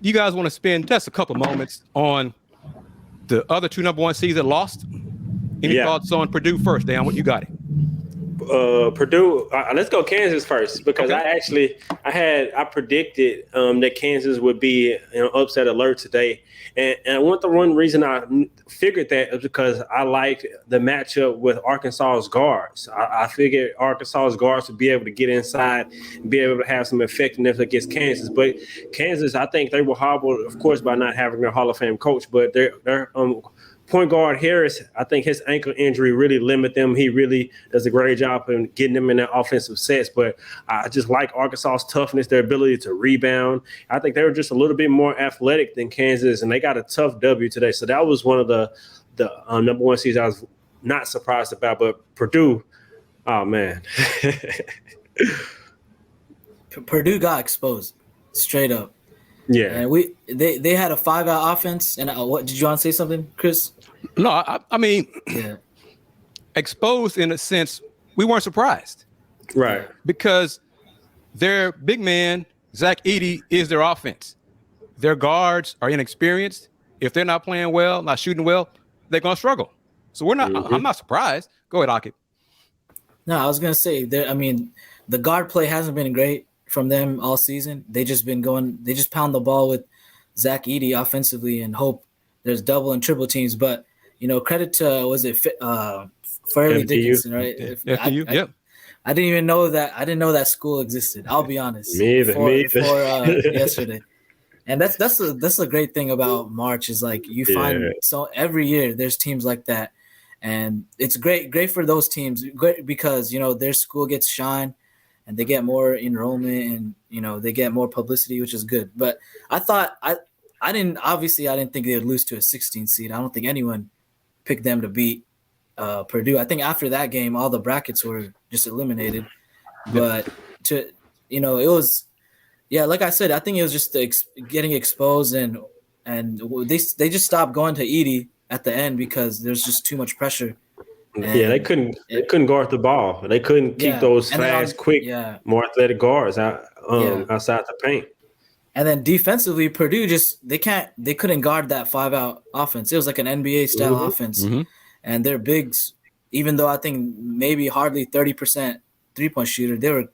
you guys want to spend just a couple moments on the other two number one seeds that lost? Any thoughts on Purdue first, Dan? What you got? Purdue. Let's go Kansas first because I predicted that Kansas would be upset alert today, and one reason I figured that is because I liked the matchup with Arkansas's guards. I figured Arkansas's guards would be able to get inside and be able to have some effectiveness against Kansas. But Kansas, I think they were hobbled, of course, by not having their Hall of Fame coach, but they're point guard Harris, I think his ankle injury really limited them. He really does a great job in getting them in their offensive sets. But I just like Arkansas's toughness, their ability to rebound. I think they were just a little bit more athletic than Kansas, and they got a tough W today. So that was one of the number one seeds I was not surprised about. But Purdue, oh, man. Purdue got exposed straight up. Yeah, and they had a 5-out offense. And what did you want to say something, Chris? No, I mean, exposed in a sense. We weren't surprised, right? Because their big man Zach Edey is their offense. Their guards are inexperienced. If they're not playing well, not shooting well, they're gonna struggle. So we're not. Mm-hmm. I'm not surprised. Go ahead, Aqib. No, I was gonna say I mean, the guard play hasn't been great from them all season. They just pound the ball with Zach Edey offensively and hope there's double and triple teams. But, credit to, Fairleigh Dickinson, right? FDU, yep. I didn't even know that. I didn't know that school existed. I'll be honest. Me either. Before yesterday. And that's the great thing about March is like you find so every year there's teams like that. And it's great for those teams because, their school gets shine. And they get more enrollment and, they get more publicity, which is good. But I thought I didn't think they would lose to a 16 seed. I don't think anyone picked them to beat Purdue. I think after that game, all the brackets were just eliminated. But it was, like I said, I think it was just getting exposed and they just stopped going to Edey at the end because there's just too much pressure. They couldn't guard the ball. They couldn't keep those fast, quick, more athletic guards outside the paint. And then defensively, Purdue they couldn't guard that 5-out offense. It was like an NBA style offense, and their bigs, even though I think maybe hardly 30% 3-point shooter, they were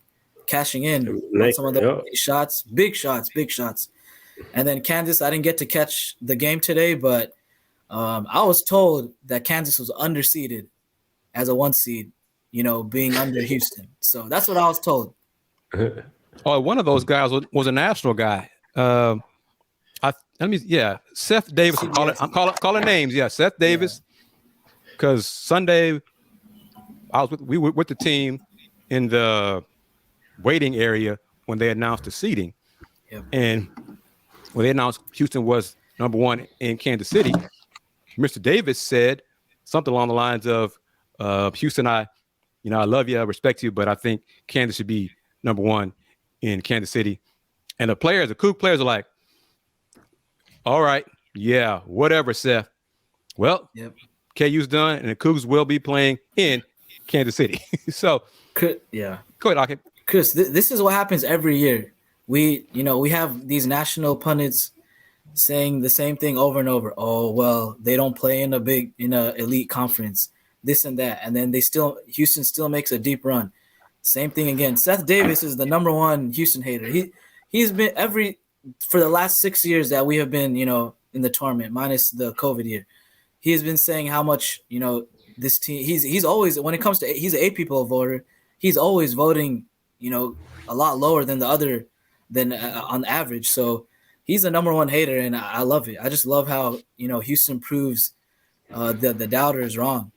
cashing in on some of the shots, big shots. And then Kansas, I didn't get to catch the game today, but I was told that Kansas was underseeded as a 1 seed, being under Houston. So that's what I was told. One of those guys was a national guy. Seth Davis. I'm calling names. Yeah, Seth Davis. Because Sunday, we were with the team in the waiting area when they announced the seeding. Yep. And when they announced Houston was number 1 in Kansas City, Mr. Davis said something along the lines of, Houston, I love you, I respect you, but I think Kansas should be number 1 in Kansas City. And the Cougs players are like, all right, yeah, whatever, Seth. Well, KU's done, and the Cougs will be playing in Kansas City. So, go ahead, Aqib. Chris, this is what happens every year. We have these national pundits saying the same thing over and over. Oh, well, they don't play in a elite conference. This and that, and then Houston still makes a deep run. Same thing again. Seth Davis is the number 1 Houston hater. He's been for the last 6 years that we have been, in the tournament, minus the COVID year. He has been saying how much, this team. He's always, when it comes to, he's an AP poll voter. He's always voting, a lot lower than on average. So he's the number 1 hater, and I love it. I just love how Houston proves the doubters wrong.